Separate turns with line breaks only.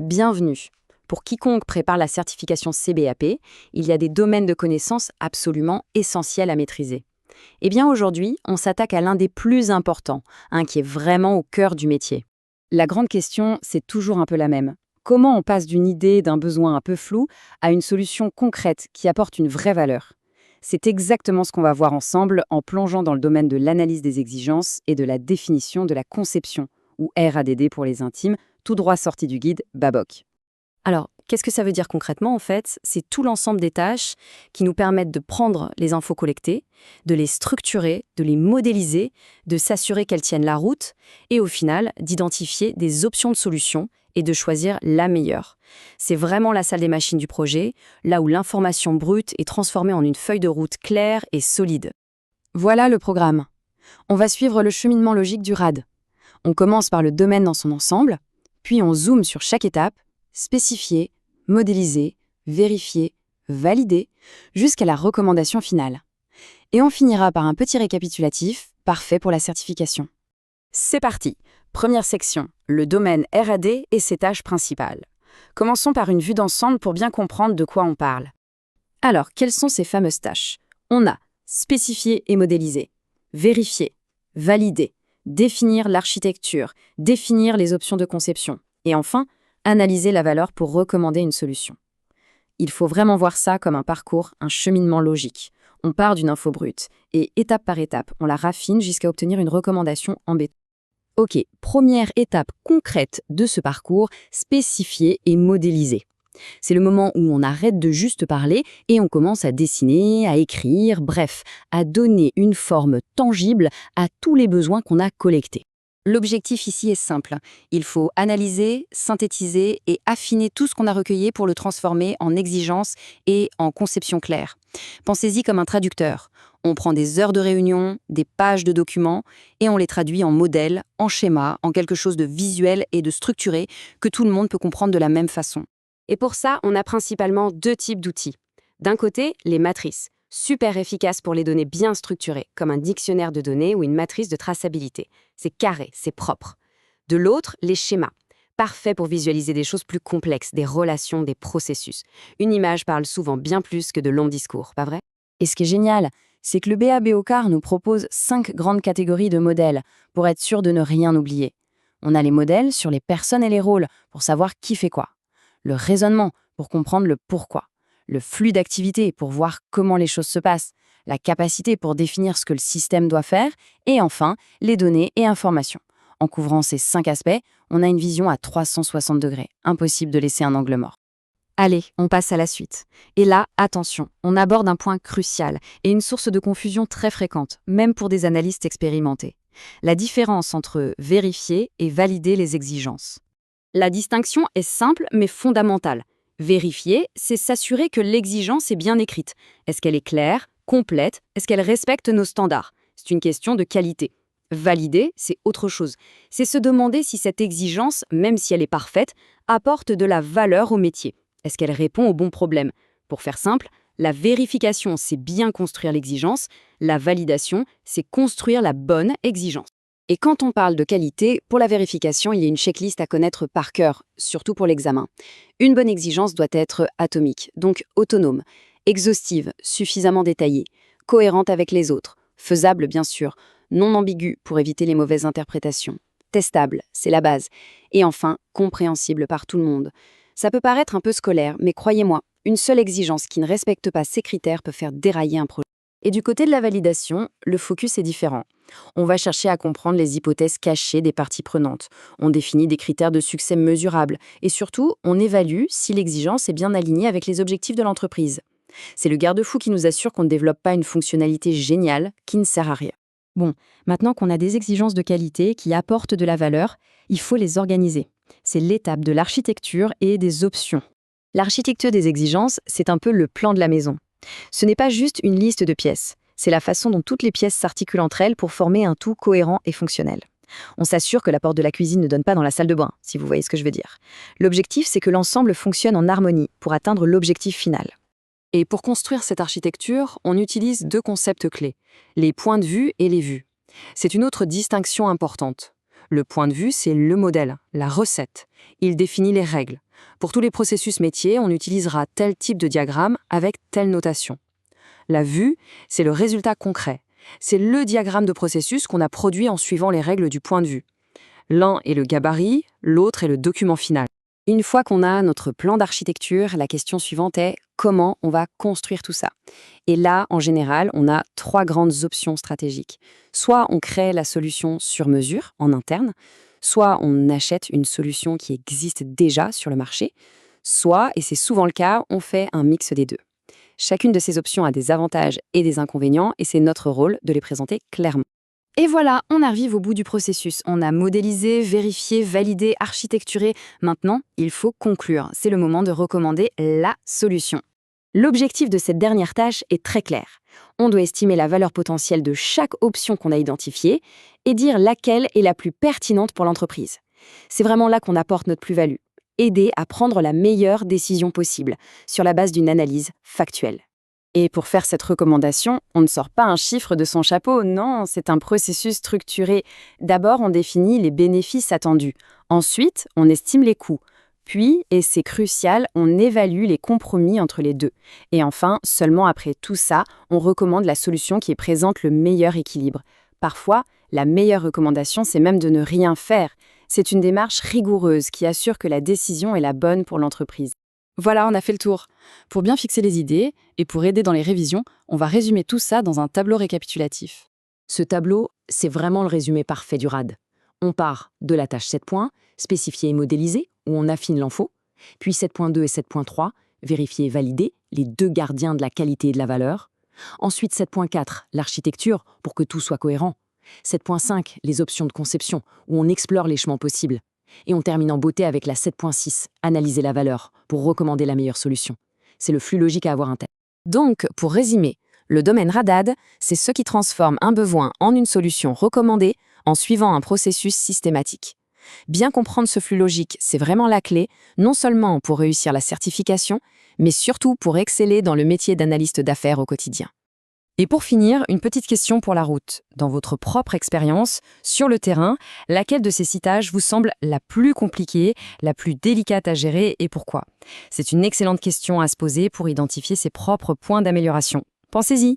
Bienvenue. Pour quiconque prépare la certification CBAP, il y a des domaines de connaissances absolument essentiels à maîtriser. Eh bien aujourd'hui, on s'attaque à l'un des plus importants, qui est vraiment au cœur du métier. La grande question, c'est toujours un peu la même. Comment on passe d'une idée, d'un besoin un peu flou, à une solution concrète qui apporte une vraie valeur? C'est exactement ce qu'on va voir ensemble en plongeant dans le domaine de l'analyse des exigences et de la définition de la conception, ou RADD pour les intimes, tout droit sorti du guide Babok. Alors, qu'est-ce que ça veut dire concrètement en fait? C'est tout l'ensemble des tâches qui nous permettent de prendre les infos collectées, de les structurer, de les modéliser, de s'assurer qu'elles tiennent la route et au final d'identifier des options de solutions et de choisir la meilleure. C'est vraiment la salle des machines du projet, là où l'information brute est transformée en une feuille de route claire et solide. Voilà le programme. On va suivre le cheminement logique du RAD. On commence par le domaine dans son ensemble, puis on zoome sur chaque étape, spécifier, modéliser, vérifier, valider, jusqu'à la recommandation finale. Et on finira par un petit récapitulatif, parfait pour la certification. C'est parti. Première section, le domaine RAD et ses tâches principales. Commençons par une vue d'ensemble pour bien comprendre de quoi on parle. Alors, quelles sont ces fameuses tâches? On a spécifier et modéliser, vérifier, valider, définir l'architecture, définir les options de conception, et enfin, analyser la valeur pour recommander une solution. Il faut vraiment voir ça comme un parcours, un cheminement logique. On part d'une info brute, et étape par étape, on la raffine jusqu'à obtenir une recommandation en béton. Ok, première étape concrète de ce parcours, spécifier et modéliser. C'est le moment où on arrête de juste parler et on commence à dessiner, à écrire, bref, à donner une forme tangible à tous les besoins qu'on a collectés. L'objectif ici est simple. Il faut analyser, synthétiser et affiner tout ce qu'on a recueilli pour le transformer en exigences et en conception claire. Pensez-y comme un traducteur. On prend des heures de réunion, des pages de documents et on les traduit en modèles, en schémas, en quelque chose de visuel et de structuré que tout le monde peut comprendre de la même façon. Et pour ça, on a principalement deux types d'outils. D'un côté, les matrices, super efficaces pour les données bien structurées, comme un dictionnaire de données ou une matrice de traçabilité. C'est carré, c'est propre. De l'autre, les schémas, parfaits pour visualiser des choses plus complexes, des relations, des processus. Une image parle souvent bien plus que de longs discours, pas vrai? Et ce qui est génial, c'est que le BABOCAR nous propose 5 grandes catégories de modèles pour être sûr de ne rien oublier. On a les modèles sur les personnes et les rôles pour savoir qui fait quoi. Le raisonnement pour comprendre le pourquoi. Le flux d'activité pour voir comment les choses se passent. La capacité pour définir ce que le système doit faire. Et enfin, les données et informations. En couvrant ces 5 aspects, on a une vision à 360 degrés. Impossible de laisser un angle mort. Allez, on passe à la suite. Et là, attention, on aborde un point crucial et une source de confusion très fréquente, même pour des analystes expérimentés. La différence entre vérifier et valider les exigences. La distinction est simple mais fondamentale. Vérifier, c'est s'assurer que l'exigence est bien écrite. Est-ce qu'elle est claire, complète? Est-ce qu'elle respecte nos standards? C'est une question de qualité. Valider, c'est autre chose. C'est se demander si cette exigence, même si elle est parfaite, apporte de la valeur au métier. Est-ce qu'elle répond aux bons problèmes? Pour faire simple, la vérification, c'est bien construire l'exigence. La validation, c'est construire la bonne exigence. Et quand on parle de qualité, pour la vérification, il y a une checklist à connaître par cœur, surtout pour l'examen. Une bonne exigence doit être atomique, donc autonome, exhaustive, suffisamment détaillée, cohérente avec les autres, faisable bien sûr, non ambiguë pour éviter les mauvaises interprétations, testable, c'est la base, et enfin compréhensible par tout le monde. Ça peut paraître un peu scolaire, mais croyez-moi, une seule exigence qui ne respecte pas ces critères peut faire dérailler un projet. Et du côté de la validation, le focus est différent. On va chercher à comprendre les hypothèses cachées des parties prenantes. On définit des critères de succès mesurables. Et surtout, on évalue si l'exigence est bien alignée avec les objectifs de l'entreprise. C'est le garde-fou qui nous assure qu'on ne développe pas une fonctionnalité géniale qui ne sert à rien. Bon, maintenant qu'on a des exigences de qualité qui apportent de la valeur, il faut les organiser. C'est l'étape de l'architecture et des options. L'architecture des exigences, c'est un peu le plan de la maison. Ce n'est pas juste une liste de pièces, c'est la façon dont toutes les pièces s'articulent entre elles pour former un tout cohérent et fonctionnel. On s'assure que la porte de la cuisine ne donne pas dans la salle de bain, si vous voyez ce que je veux dire. L'objectif, c'est que l'ensemble fonctionne en harmonie pour atteindre l'objectif final. Et pour construire cette architecture, on utilise deux concepts clés, les points de vue et les vues. C'est une autre distinction importante. Le point de vue, c'est le modèle, la recette. Il définit les règles. Pour tous les processus métiers, on utilisera tel type de diagramme avec telle notation. La vue, c'est le résultat concret. C'est le diagramme de processus qu'on a produit en suivant les règles du point de vue. L'un est le gabarit, l'autre est le document final. Une fois qu'on a notre plan d'architecture, la question suivante est comment on va construire tout ça. Et là, en général, on a 3 grandes options stratégiques. Soit on crée la solution sur mesure, en interne, soit on achète une solution qui existe déjà sur le marché, soit, et c'est souvent le cas, on fait un mix des deux. Chacune de ces options a des avantages et des inconvénients, et c'est notre rôle de les présenter clairement. Et voilà, on arrive au bout du processus. On a modélisé, vérifié, validé, architecturé. Maintenant, il faut conclure. C'est le moment de recommander la solution. L'objectif de cette dernière tâche est très clair. On doit estimer la valeur potentielle de chaque option qu'on a identifiée et dire laquelle est la plus pertinente pour l'entreprise. C'est vraiment là qu'on apporte notre plus-value. Aider à prendre la meilleure décision possible, sur la base d'une analyse factuelle. Et pour faire cette recommandation, on ne sort pas un chiffre de son chapeau, non, c'est un processus structuré. D'abord, on définit les bénéfices attendus. Ensuite, on estime les coûts. Puis, et c'est crucial, on évalue les compromis entre les deux. Et enfin, seulement après tout ça, on recommande la solution qui présente le meilleur équilibre. Parfois, la meilleure recommandation, c'est même de ne rien faire. C'est une démarche rigoureuse qui assure que la décision est la bonne pour l'entreprise. Voilà, on a fait le tour. Pour bien fixer les idées et pour aider dans les révisions, on va résumer tout ça dans un tableau récapitulatif. Ce tableau, c'est vraiment le résumé parfait du RAD. On part de la tâche 7 points, spécifier et modéliser, où on affine l'info, puis 7.2 et 7.3, vérifier et valider, les deux gardiens de la qualité et de la valeur. Ensuite 7.4, l'architecture, pour que tout soit cohérent. 7.5, les options de conception, où on explore les chemins possibles. Et on termine en beauté avec la 7.6, analyser la valeur, pour recommander la meilleure solution. C'est le flux logique à avoir en tête. Donc, pour résumer, le domaine RADAD, c'est ce qui transforme un besoin en une solution recommandée en suivant un processus systématique. Bien comprendre ce flux logique, c'est vraiment la clé, non seulement pour réussir la certification, mais surtout pour exceller dans le métier d'analyste d'affaires au quotidien. Et pour finir, une petite question pour la route. Dans votre propre expérience, sur le terrain, laquelle de ces 6 tâches vous semble la plus compliquée, la plus délicate à gérer et pourquoi? C'est une excellente question à se poser pour identifier ses propres points d'amélioration. Pensez-y!